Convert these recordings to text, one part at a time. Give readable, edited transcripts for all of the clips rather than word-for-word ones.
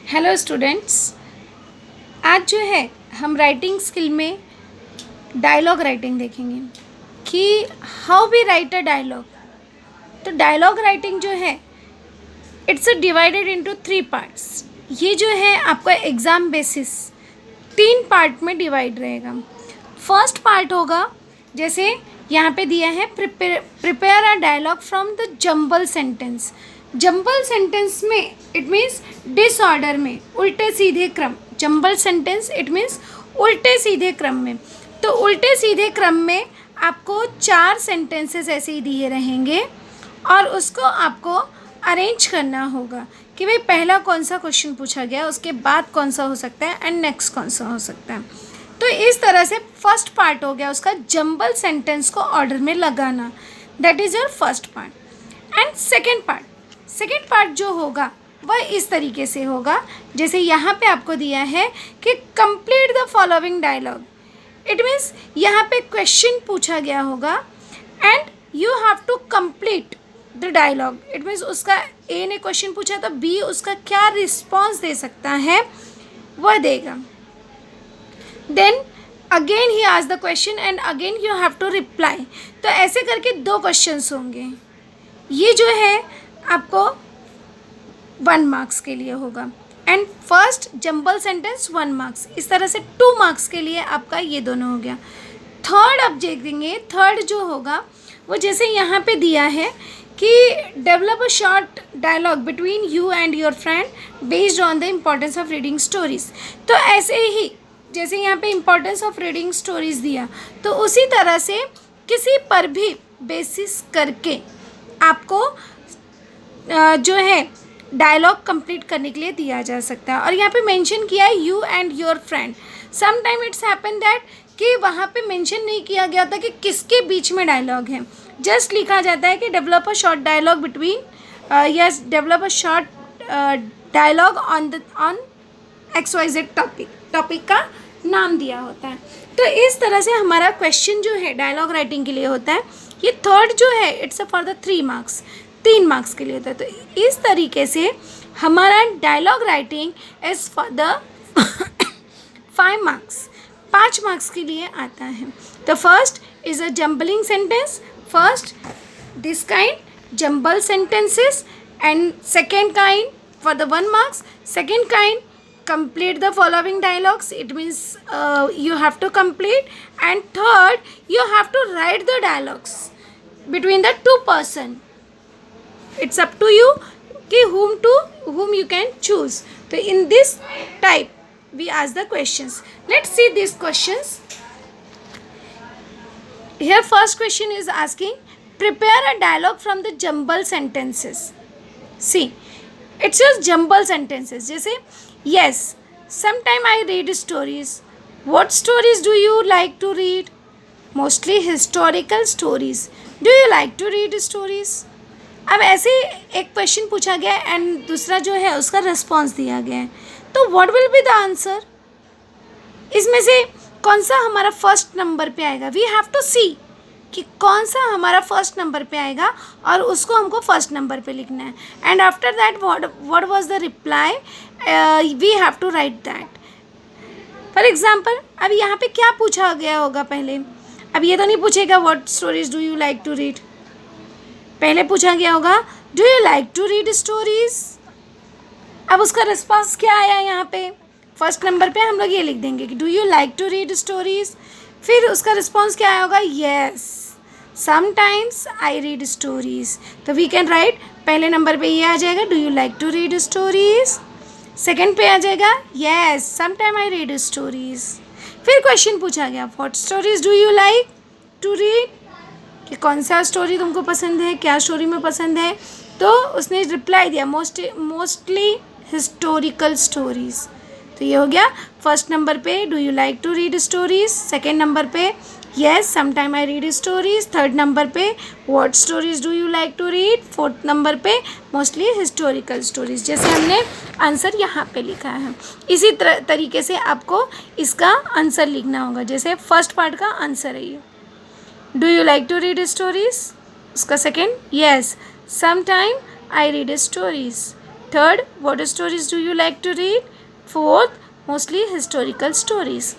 Hello students, आज जो है हम राइटिंग स्किल में डायलॉग राइटिंग देखेंगे कि how we write a dialogue. तो डायलॉग राइटिंग जो है इट्स डिवाइडेड इनटू 3 पार्ट्स। ये जो है आपका एग्ज़ाम बेसिस 3 पार्ट में डिवाइड रहेगा। फर्स्ट पार्ट होगा, जैसे यहाँ पे दिया है, prepare a dialogue from the jumble sentence. Jumble sentence में इट मीन्स डिसऑर्डर में, उल्टे सीधे क्रम। जंबल सेंटेंस इट मीन्स उल्टे सीधे क्रम में। तो उल्टे सीधे क्रम में आपको 4 सेंटेंसेस ऐसे ही दिए रहेंगे और उसको आपको अरेंज करना होगा कि भाई पहला कौन सा क्वेश्चन पूछा गया, उसके बाद कौन सा हो सकता है एंड नेक्स्ट कौन सा हो सकता है। तो इस तरह से फर्स्ट पार्ट हो गया उसका, जंबल सेंटेंस को ऑर्डर में लगाना। That is your first part. And second part जो होगा वह इस तरीके से होगा, जैसे यहाँ पे आपको दिया है कि complete the following dialogue. It means यहाँ पे क्वेश्चन पूछा गया होगा and you have to complete the dialogue. It means उसका ए ने क्वेश्चन पूछा तो बी उसका क्या रिस्पॉन्स दे सकता है वह देगा। Then again he ask the question and again you have to reply. तो ऐसे करके 2 क्वेश्चंस होंगे। ये जो है आपको 1 मार्क्स के लिए होगा and first jumble sentence 1 marks. इस तरह से 2 मार्क्स के लिए आपका ये दोनों हो गया। थर्ड अब देखेंगे, थर्ड जो होगा वो जैसे यहाँ पे दिया है कि develop a short dialogue between you and your friend based on the importance of reading stories. तो ऐसे ही जैसे यहाँ पे इम्पोर्टेंस ऑफ रीडिंग स्टोरीज दिया, तो उसी तरह से किसी पर भी बेसिस करके आपको जो है डायलॉग कंप्लीट करने के लिए दिया जा सकता है। और यहाँ पे मेंशन किया है you and your friend. Some time it's happen that कि वहाँ पे मेंशन नहीं किया गया था कि किसके बीच में डायलॉग है, जस्ट लिखा जाता है कि develop a short dialogue between yes develop a short dialogue on XYZ topic का नाम दिया होता है। तो इस तरह से हमारा क्वेश्चन जो है डायलॉग राइटिंग के लिए होता है। ये थर्ड जो है it's for the 3 marks, 3 marks के लिए होता है। तो इस तरीके से हमारा dialogue writing is for the 5 marks, 5 marks के लिए आता है। तो first is a jumbling sentence, first this kind jumble sentences, and second kind for the 1 marks, second kind complete the following dialogues. It means you have to complete, and third you have to write the dialogues between the 2 person. It's up to you कि whom you can choose. So in this type we ask the questions. Let's see these questions. Here first question is asking prepare a dialogue from the jumble sentences. See, it's just jumble sentences. जैसे yes, sometime I read stories. What stories do you like to read? Mostly historical stories. Do you like to read stories? अब ऐसे एक question पूछा गया and दूसरा जो है उसका रिस्पॉन्स दिया गया है, तो what will be the answer? इसमें से कौन सा हमारा फर्स्ट नंबर पे आएगा? वी हैव टू सी कि कौन सा हमारा फर्स्ट नंबर पे आएगा और उसको हमको फर्स्ट नंबर पे लिखना है। And after that what was the reply, we have to write that. For example अब यहाँ पे क्या पूछा गया होगा पहले? अब ये तो नहीं पूछेगा what stories do you like to read, पहले पूछा गया होगा do you like to read stories. अब उसका रिस्पॉन्स क्या आया यहाँ पे? फर्स्ट नंबर पे हम लोग ये लिख देंगे कि do you like to read stories. फिर उसका रिस्पॉन्स क्या आया होगा? Yes sometimes I read stories. तो वी कैन राइट, पहले नंबर पे ये आ जाएगा do you like to read stories, second पे आ जाएगा yes sometime I read stories. फिर क्वेश्चन पूछा गया what stories do you like to read, कि कौन सा स्टोरी तुमको पसंद है, क्या स्टोरी में पसंद है। तो उसने रिप्लाई दिया मोस्टली हिस्टोरिकल स्टोरीज। तो ये हो गया फर्स्ट नंबर पे do you like to read stories, second number पे yes sometime I read stories, third number पे what stories do you like to read, fourth number पे मोस्टली हिस्टोरिकल स्टोरीज। जैसे हमने आंसर यहाँ पे लिखा है, इसी तरीके से आपको इसका आंसर लिखना होगा। जैसे फर्स्ट पार्ट का आंसर है ये do you like to read stories, उसका second yes sometime I read stories, Third, what stories do you like to read? Fourth, mostly historical stories.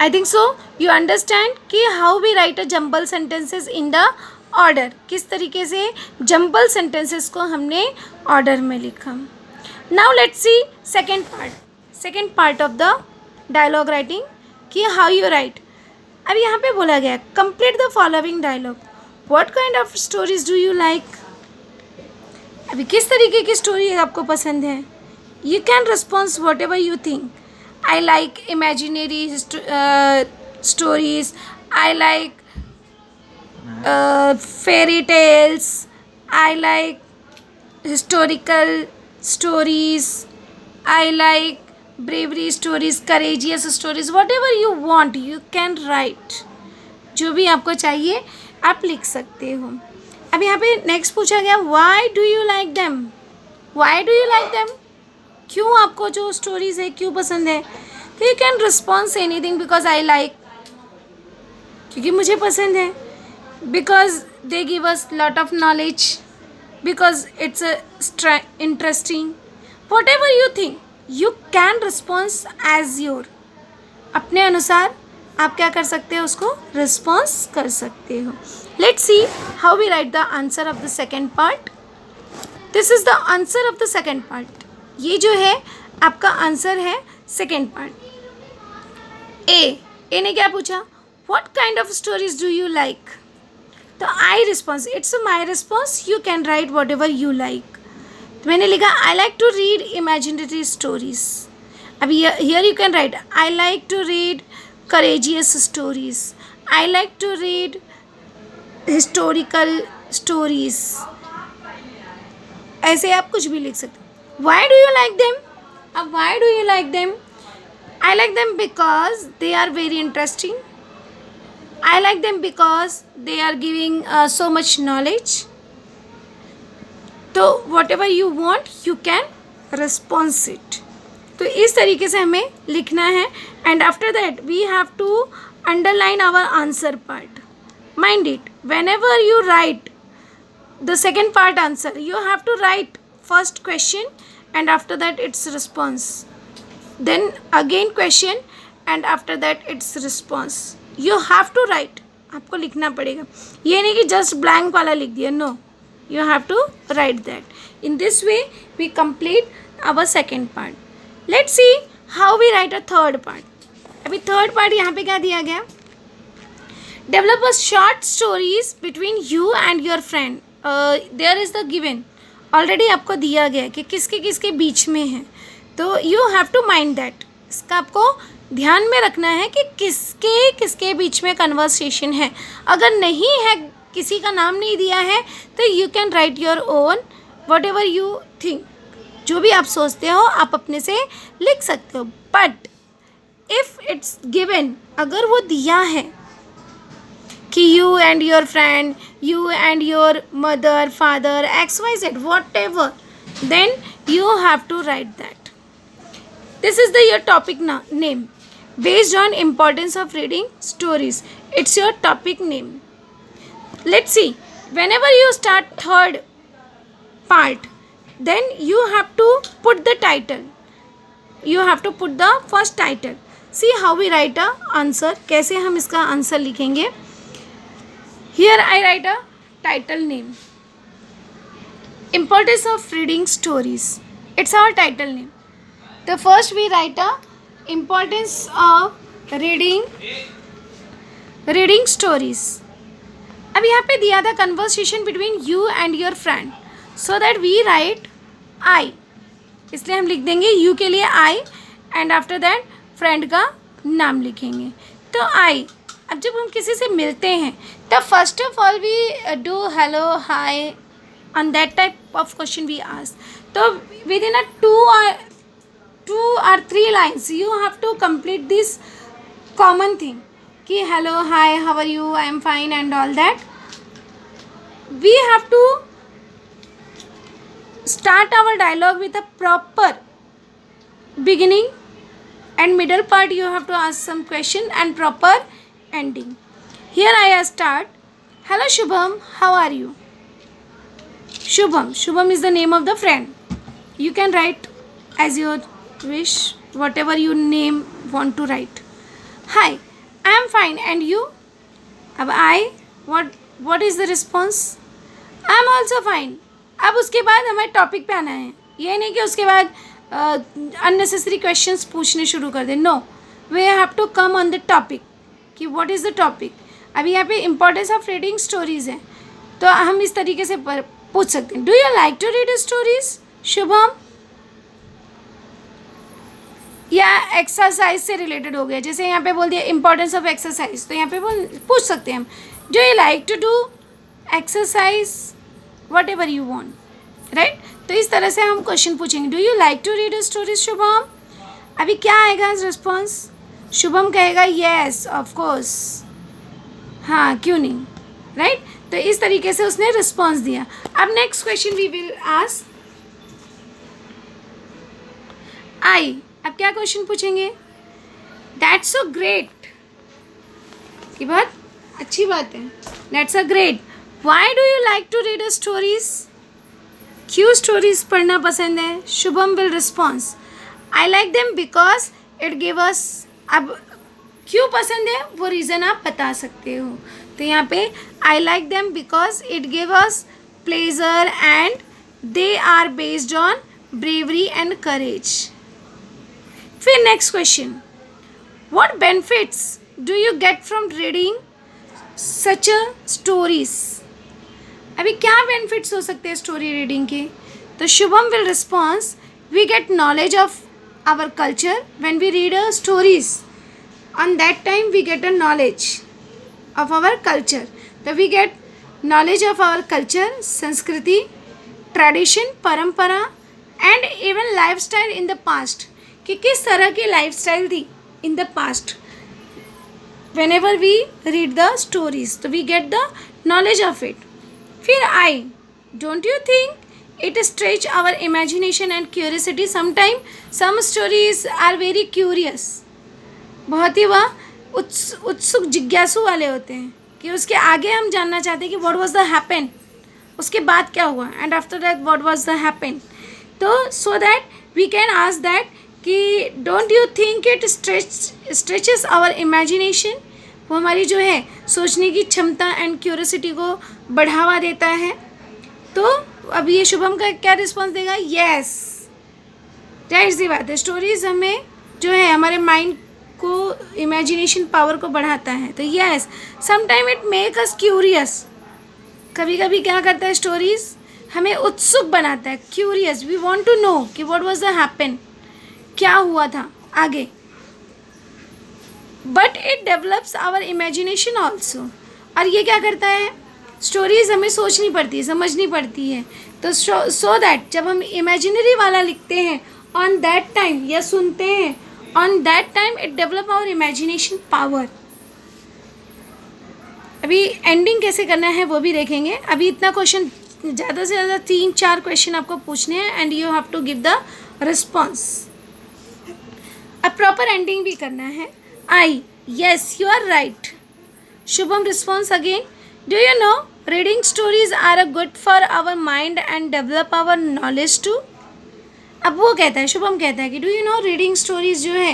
I think so you understand कि how we write a jumble sentences in the order. किस तरीके से jumble sentences को हमने order में लिखा. Now let's see second part of the dialogue writing कि how you write. अब यहाँ पे बोला गया complete the following dialogue. What kind of stories do you like? अभी किस तरीके की स्टोरी आपको पसंद है? You can respond whatever you think. I like imaginary stories. I like fairy tales. I like historical stories. I like bravery stories, courageous stories. Whatever you want, you can write. जो भी आपको चाहिए आप लिख सकते हो. अब यहाँ पे नेक्स्ट पूछा गया why do you like them? Why do you like them? क्यों आपको जो स्टोरीज़ है क्यों पसंद है? तो you can response anything because I like, क्योंकि मुझे पसंद है. Because they give us lot of knowledge, because it's interesting. Whatever you think you can response as your. अपने अनुसार आप क्या कर सकते हो, उसको रिस्पॉन्स कर सकते हो. Let's see how we write the answer of the second part. This is the answer of the second part. ये जो है आपका आंसर है सेकेंड पार्ट. ए ने क्या पूछा, what kind of stories do you like. तो I response, it's my response, you can write whatever you like. तो मैंने लिखा I like to read imaginary stories. अभी here you can write I like to read courageous stories. I like to read historical stories. ऐसे आप कुछ भी लिख सकते. Why do you like them? अब why do you like them? I like them because they are very interesting. I like them because they are giving so much knowledge. तो whatever you want, you can respond it. तो इस तरीके से हमें लिखना है. And after that we have to underline our answer part. Mind it, whenever you write the second part answer, you have to write first question and after that its response, then again question and after that its response. You have to write, आपको लिखना पड़ेगा. ये नहीं कि just blank वाला लिख दिया, no, you have to write that. In this way we complete our second part. Let's see how we write a third part. अभी थर्ड पार्ट यहाँ पे क्या दिया गया, develop a short stories between you and your friend. There is the given, already आपको दिया गया कि किसके किसके बीच में है. तो you have to mind that, इसका आपको ध्यान में रखना है कि किसके किसके बीच में कन्वर्सेशन है. अगर नहीं है, किसी का नाम नहीं दिया है, तो you can right your own what ever you think. जो भी आप सोचते हो आप अपने से लिख सकते हो. बट इफ़ इट्स गिवन, अगर वो दिया है कि you and your friend, you and your mother, father, X Y Z, whatever, then you have to write that. This is the your topic name based on importance of reading stories. It's your topic name. Let's see, whenever you start third part, then you have to put the title. You have to put the first title. See how we write a answer. कैसे हम इसका answer लिखेंगे. Here I write a title name. Importance of reading stories. It's our title name. The first we write a importance of reading stories. अब यहाँ पे दिया था conversation between you and your friend. So that we write I, इसलिए हम लिख देंगे you के लिए I and after that friend का नाम लिखेंगे. तो आई, अब जब हम किसी से मिलते हैं तो first of all we do hello hi on that type of question we ask. तो within a 2 or 3 lines you have to complete this common thing कि hello, hi, how are you, I am fine and all that. We have to start our dialogue with a proper beginning and middle part. You have to ask some question and proper ending. Here I start, hello Shubham, how are you? Shubham. Shubham is the name of the friend. You can write as your wish, whatever you name want to write. Hi, I am fine and you? अब I, what is the response? I am also fine. अब उसके बाद हमें topic पे आना है. ये नहीं कि उसके बाद unnecessary questions पूछने शुरू कर दें. No, we have to come on the topic कि what is the topic. अभी यहाँ पे importance of reading stories है, तो हम इस तरीके से पूछ सकते हैं. Do you like to read stories, Shubham? या एक्सरसाइज से रिलेटेड हो गया, जैसे यहाँ पे बोल दिया इंपॉर्टेंस ऑफ एक्सरसाइज, तो यहाँ पे पूछ सकते हैं हम do you like to do exercise whatever you want, right. तो इस तरह से हम क्वेश्चन पूछेंगे. Do you like to read stories Shubham? अभी क्या आएगा रिस्पॉन्स? शुभम कहेगा येस ऑफ कोर्स, हाँ क्यों नहीं, राइट. तो इस तरीके से उसने रिस्पॉन्स दिया. अब next question we will ask I. अब क्या क्वेश्चन पूछेंगे? दैट्स सो ग्रेट, ये बहुत अच्छी बात है. That's a great. Why do you like to read stories? क्यों स्टोरीज पढ़ना पसंद है? Shubham will response I like them because it give us. अब क्यों पसंद है वो रीज़न आप बता सकते हो. तो यहाँ पे I like them because it give us pleasure and they are based on bravery and courage. फिर next question, what benefits do you get from reading such a stories? अभी क्या बेनिफिट्स हो सकते हैं स्टोरी रीडिंग के? तो Shubham will response we get knowledge of our culture when we read a stories. On that time we get a knowledge of our culture. तो we get knowledge of our culture, संस्कृति, tradition, परंपरा and even life style in the past, कि किस तरह की lifestyle थी in the past. Whenever we read the stories तो we get the knowledge of it. फिर I, don't you think it stretch our imagination and curiosity? Sometime some stories are very curious, बहुत ही वह उत्सुक जिज्ञासु वाले होते हैं कि उसके आगे हम जानना चाहते हैं कि व्हाट वाज द हैपन, उसके बाद क्या हुआ, and after that what was the happen. तो so that we can ask that कि don't you think it stretches our imagination? वो हमारी जो है सोचने की क्षमता एंड क्यूरियोसिटी को बढ़ावा देता है. तो अब ये शुभम का क्या रिस्पॉन्स देगा? येस, जाहिर सी बात है, स्टोरीज हमें जो है हमारे माइंड को, इमेजिनेशन पावर को बढ़ाता है. तो yes, sometime it make us curious. कभी कभी क्या करता है स्टोरीज, हमें उत्सुक बनाता है, curious, we want to know कि व्हाट वाज द हैपन, क्या हुआ था आगे. But it develops our imagination also. और ये क्या करता है, स्टोरीज हमें सोचनी पड़ती है, समझनी पड़ती है. तो सो दैट जब हम इमेजिनरी वाला लिखते हैं ऑन दैट टाइम या सुनते हैं on that time, it develop our imagination power. अभी एंडिंग कैसे करना है वो भी देखेंगे. अभी इतना क्वेश्चन, ज़्यादा से ज़्यादा 3-4 क्वेश्चन आपको पूछने हैं and you have to give the response. अब प्रॉपर एंडिंग भी करना है. I, yes you are right. Shubham response again, do you know reading stories are a good for our mind and develop our knowledge too. अब वो कहता है, शुभम कहता है कि do you know reading stories जो है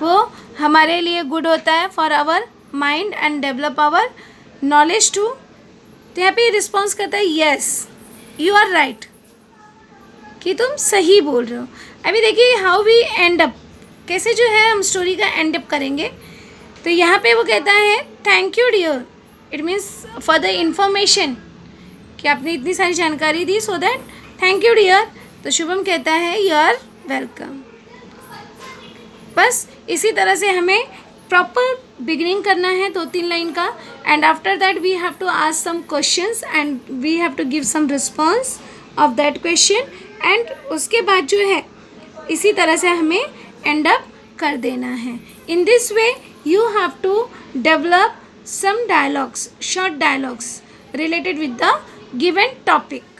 वो हमारे लिए गुड होता है for our mind and develop our knowledge to. तो यहाँ पे रिस्पॉन्स करता है येस यू आर राइट, कि तुम सही बोल रहे हो. अभी देखिए हाउ वी एंड अप, कैसे जो है हम स्टोरी का एंड अप करेंगे. तो यहाँ पे वो कहता है thank you dear, it means for the information, कि आपने इतनी सारी जानकारी दी, so that thank you dear. तो शुभम कहता है यू आर वेलकम. बस इसी तरह से हमें प्रॉपर बिगिनिंग करना है 2-3 लाइन का, and after that we have to ask some questions and we have to give some response of that question, and उसके बाद जो है इसी तरह से हमें एंड अप कर देना है. In this way you have to develop some dialogues, short dialogues related with the given topic.